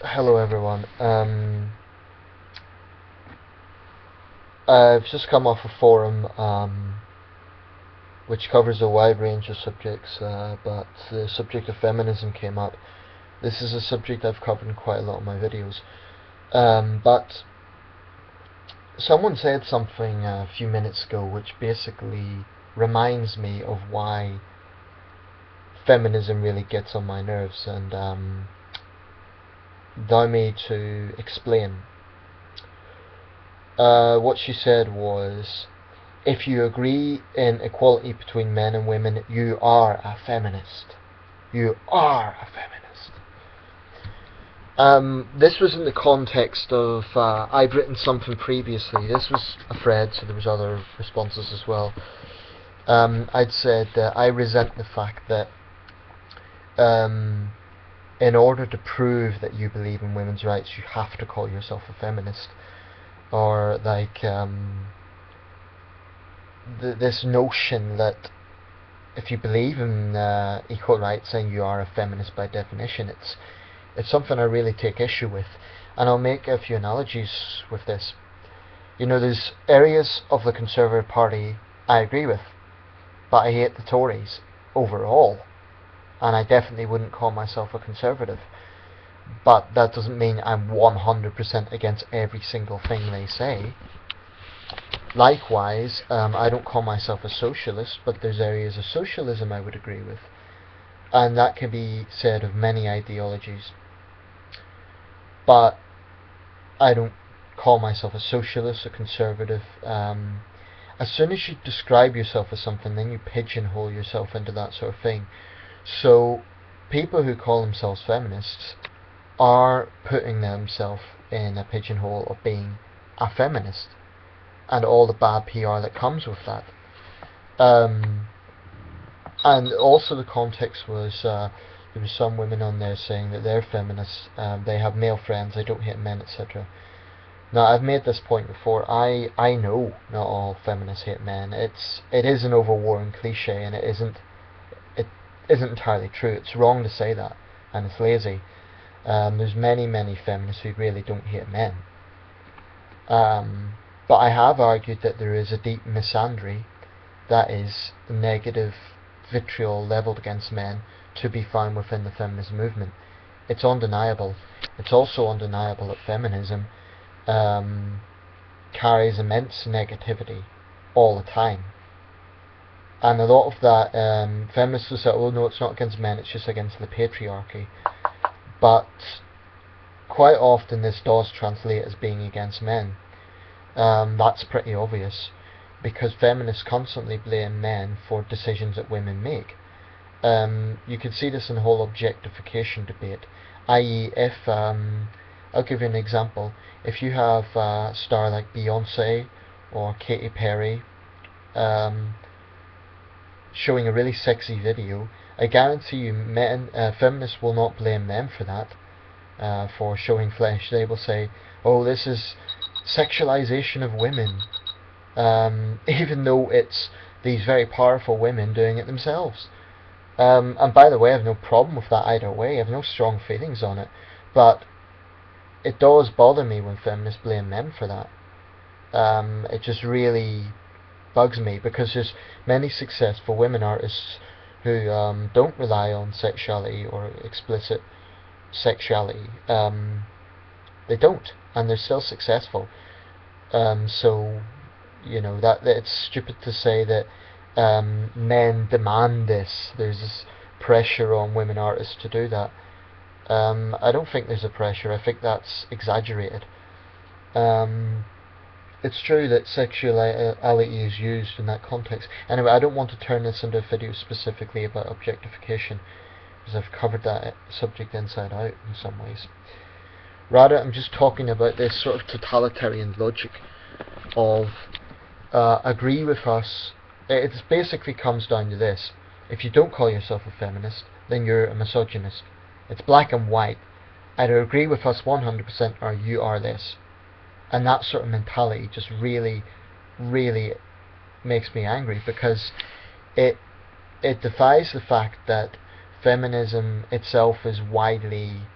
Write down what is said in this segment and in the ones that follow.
Hello everyone. I've just come off a forum which covers a wide range of subjects, but the subject of feminism came up. This is a subject I've covered in quite a lot of my videos. But someone said something a few minutes ago which basically reminds me of why feminism really gets on my nerves, and allow me to explain. What she said was, if you agree in equality between men and women, you are a feminist. You are a feminist. This was in the context of, I'd written something previously. This was a thread, so there was other responses as well. I'd said I resent the fact that in order to prove that you believe in women's rights, you have to call yourself a feminist. Or like this notion that if you believe in equal rights, then you are a feminist by definition. It's something I really take issue with, and I'll make a few analogies with this. You know, there's areas of the Conservative Party I agree with, but I hate the Tories overall, and I definitely wouldn't call myself a conservative. But that doesn't mean I'm 100% against every single thing they say. Likewise, I don't call myself a socialist, but there's areas of socialism I would agree with. And that can be said of many ideologies. But I don't call myself a socialist, a conservative. As soon as you describe yourself as something, then you pigeonhole yourself into that sort of thing. So people who call themselves feminists are putting themselves in a pigeonhole of being a feminist, and all the bad PR that comes with that. And also the context was, there were some women on there saying that they're feminists, they have male friends, they don't hate men, etc. Now, I've made this point before. I know not all feminists hate men. It is an overworn cliche, and it isn't entirely true. It's wrong to say that, and it's lazy. There's many feminists who really don't hate men. But I have argued that there is a deep misandry, that is, negative vitriol levelled against men, to be found within the feminist movement. It's undeniable. It's also undeniable that feminism carries immense negativity all the time. And a lot of that, feminists will say, oh no, it's not against men, it's just against the patriarchy. But quite often this does translate as being against men. That's pretty obvious, because feminists constantly blame men for decisions that women make. You can see this in the whole objectification debate, i.e. if, I'll give you an example, if you have a star like Beyonce or Katy Perry showing a really sexy video, I guarantee you feminists will not blame them for that, for showing flesh. They will say, oh, this is sexualization of women, even though it's these very powerful women doing it themselves. And by the way, I have no problem with that either way. I have no strong feelings on it, but it does bother me when feminists blame men for that. It just really bugs me, because there's many successful women artists who don't rely on sexuality or explicit sexuality. They don't, and they're still successful. So, you know, that it's stupid to say that men demand this. There's this pressure on women artists to do that. I don't think there's a pressure. I think that's exaggerated. It's true that sexuality is used in that context. Anyway, I don't want to turn this into a video specifically about objectification, because I've covered that subject inside out in some ways. Rather, I'm just talking about this sort of totalitarian logic of agree with us. It basically comes down to this: if you don't call yourself a feminist, then you're a misogynist. It's black and white. Either agree with us 100% or you are this. And that sort of mentality just really makes me angry, because it defies the fact that feminism itself is widely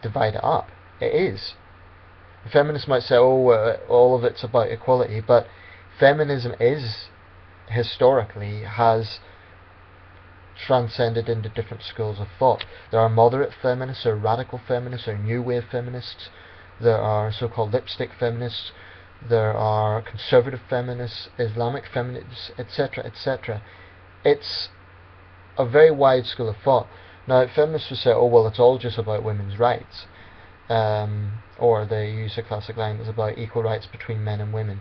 divide it up. It is. Feminists might say, oh, all of it's about equality, but feminism is, historically, has transcended into different schools of thought. There are moderate feminists, there are radical feminists, there are new wave feminists, there are so-called lipstick feminists, there are conservative feminists, Islamic feminists, etc., etc. It's a very wide school of thought. Now, feminists will say, oh, well, it's all just about women's rights. Or they use a classic line that's about equal rights between men and women.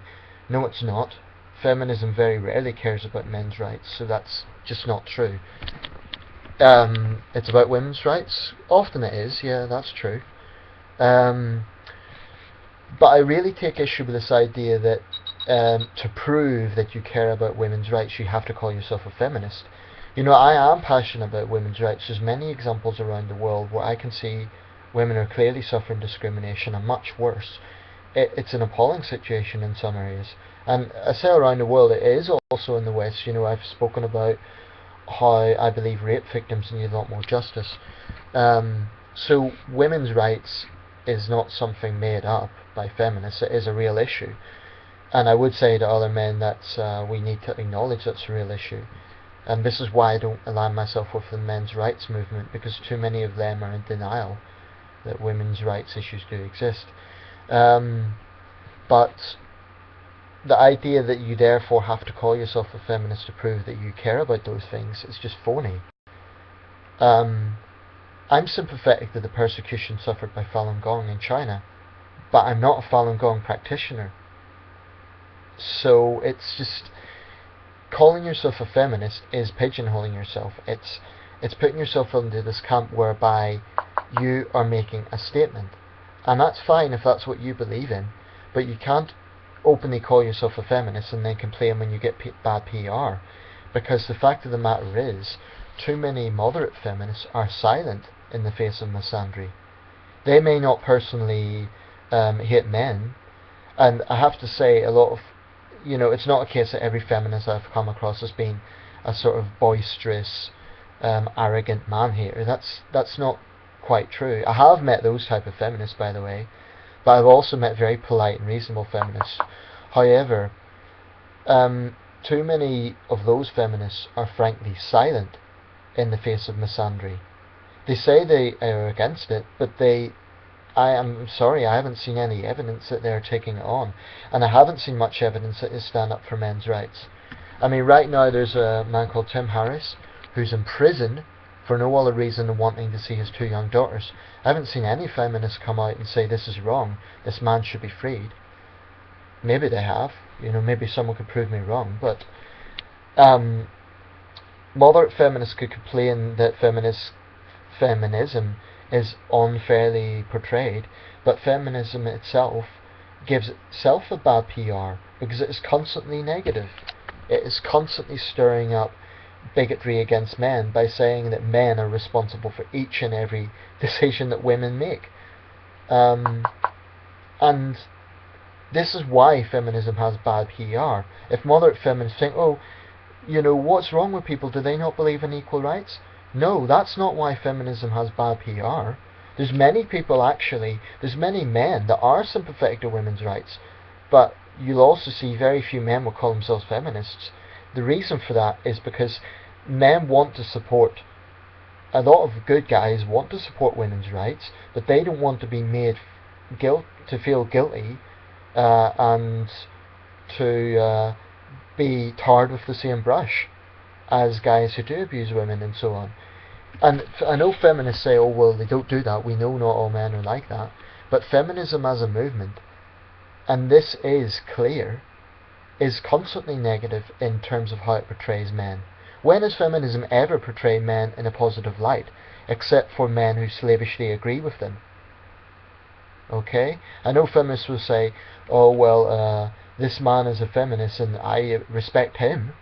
No, it's not. Feminism very rarely cares about men's rights, so that's just not true. It's about women's rights. Often it is, yeah, that's true. But I really take issue with this idea that to prove that you care about women's rights, you have to call yourself a feminist. You know, I am passionate about women's rights. There's many examples around the world where I can see women are clearly suffering discrimination, and much worse. It's an appalling situation in some areas. And I say around the world, it is also in the West. You know, I've spoken about how I believe rape victims need a lot more justice. So women's rights is not something made up by feminists. It is a real issue. And I would say to other men that we need to acknowledge that's a real issue. And this is why I don't align myself with the men's rights movement, because too many of them are in denial that women's rights issues do exist. But the idea that you therefore have to call yourself a feminist to prove that you care about those things is just phony. I'm sympathetic to the persecution suffered by Falun Gong in China, but I'm not a Falun Gong practitioner. So it's just, calling yourself a feminist is pigeonholing yourself. It's putting yourself into this camp whereby you are making a statement. And that's fine if that's what you believe in, but you can't openly call yourself a feminist and then complain when you get bad PR. Because the fact of the matter is, too many moderate feminists are silent in the face of misandry. They may not personally hate men, and I have to say, a lot of, you know, it's not a case that every feminist I've come across has been a sort of boisterous, arrogant man-hater. That's not quite true. I have met those type of feminists, by the way, but I've also met very polite and reasonable feminists. However, too many of those feminists are frankly silent in the face of misandry. They say they are against it, but I am sorry, I haven't seen any evidence that they're taking it on, and I haven't seen much evidence that they stand up for men's rights. I mean, right now there's a man called Tim Harris who's in prison for no other reason than wanting to see his 2 young daughters. I haven't seen any feminists come out and say this is wrong, this man should be freed. Maybe they have, you know, maybe someone could prove me wrong, but moderate feminists could complain that feminism is unfairly portrayed, but feminism itself gives itself a bad PR because it is constantly negative. It is constantly stirring up bigotry against men by saying that men are responsible for each and every decision that women make. And this is why feminism has bad PR. If moderate feminists think, oh, you know, what's wrong with people? Do they not believe in equal rights? No, that's not why feminism has bad PR. There's many people actually, there's many men that are sympathetic to women's rights, but you'll also see very few men will call themselves feminists. The reason for that is because men want to support, a lot of good guys want to support women's rights, but they don't want to be made to feel guilty and to be tarred with the same brush as guys who do abuse women and so on. And I know feminists say, oh well, they don't do that, we know not all men are like that, but feminism as a movement, and this is clear, is constantly negative in terms of how it portrays men. When has feminism ever portrayed men in a positive light, except for men who slavishly agree with them? Okay? I know feminists will say, oh well, this man is a feminist and I respect him,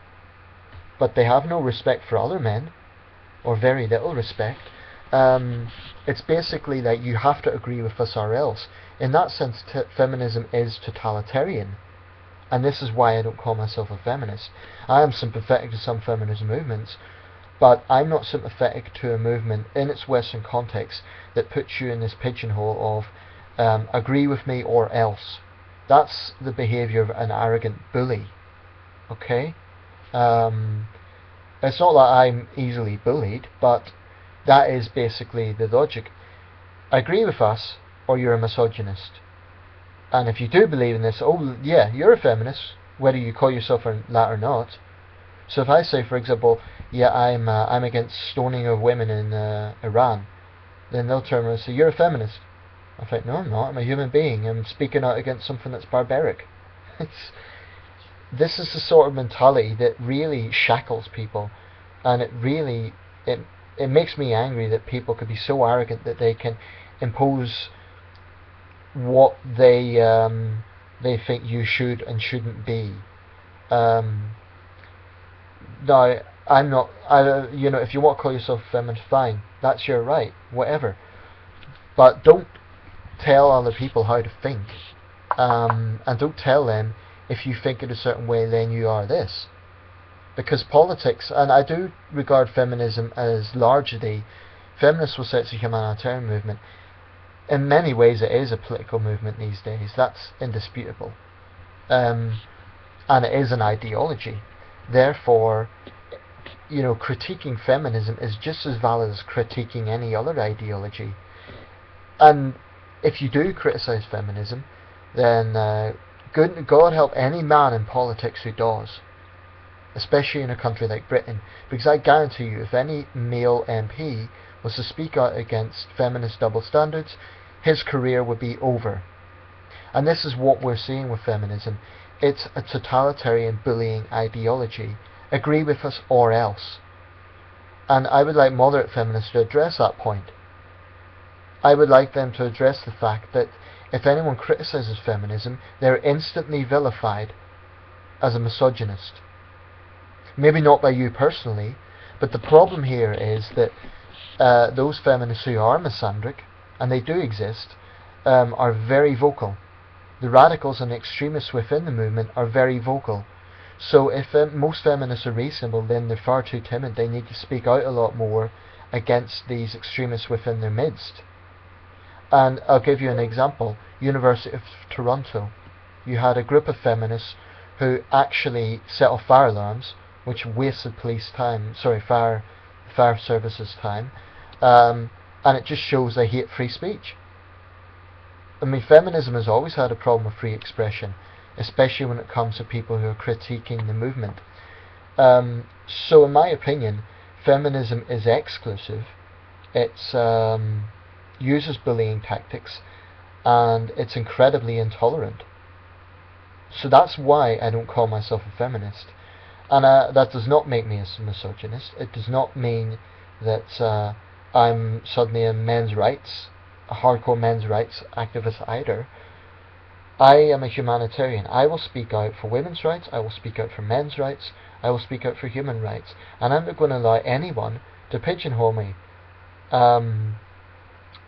but they have no respect for other men, or very little respect. It's basically that you have to agree with us or else. In that sense, feminism is totalitarian, and this is why I don't call myself a feminist. I am sympathetic to some feminist movements, but I'm not sympathetic to a movement in its Western context that puts you in this pigeonhole of agree with me or else. That's the behaviour of an arrogant bully. Okay? It's not that I'm easily bullied, but that is basically the logic. Agree with us, or you're a misogynist. And if you do believe in this, oh yeah, you're a feminist, whether you call yourself that or not. So if I say, for example, yeah, I'm against stoning of women in Iran, then they'll turn around and say, you're a feminist. I think, no, I'm not. I'm a human being. I'm speaking out against something that's barbaric. This is the sort of mentality that really shackles people, and it makes me angry that people could be so arrogant that they can impose what they think you should and shouldn't be. Now, I'm not. If you want to call yourself a feminist, fine. That's your right. Whatever. But don't tell other people how to think, and don't tell them if you think in a certain way, then you are this. Because politics, and I do regard feminism as largely, feminists will say it's a humanitarian movement. In many ways, it is a political movement these days. That's indisputable, and it is an ideology. Therefore, critiquing feminism is just as valid as critiquing any other ideology. And if you do criticise feminism, then God help any man in politics who does, especially in a country like Britain, because I guarantee you, if any male MP was to speak out against feminist double standards, his career would be over. And this is what we're seeing with feminism. It's a totalitarian bullying ideology. Agree with us or else. And I would like moderate feminists to address that point. I would like them to address the fact that if anyone criticises feminism, they're instantly vilified as a misogynist. Maybe not by you personally, but the problem here is that those feminists who are misandric, and they do exist, are very vocal. The radicals and the extremists within the movement are very vocal. So if most feminists are reasonable, then they're far too timid. They need to speak out a lot more against these extremists within their midst. And I'll give you an example. University of Toronto. You had a group of feminists who actually set off fire alarms, which wasted fire services time, and it just shows they hate free speech. I mean, feminism has always had a problem with free expression, especially when it comes to people who are critiquing the movement. So in my opinion, feminism is exclusive. It's uses bullying tactics, and it's incredibly intolerant. So that's why I don't call myself a feminist. And that does not make me a misogynist. It does not mean that I'm suddenly a hardcore men's rights activist either. I am a humanitarian. I will speak out for women's rights, I will speak out for men's rights, I will speak out for human rights, and I'm not going to allow anyone to pigeonhole me.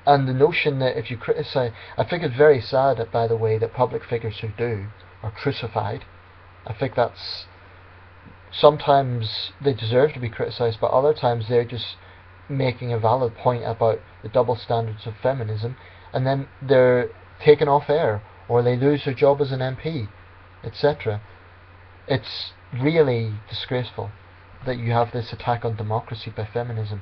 And the notion that if you criticise, I think it's very sad, by the way, that public figures who do are crucified. I think that's, sometimes they deserve to be criticised, but other times they're just making a valid point about the double standards of feminism, and then they're taken off air, or they lose their job as an MP, etc. It's really disgraceful that you have this attack on democracy by feminism.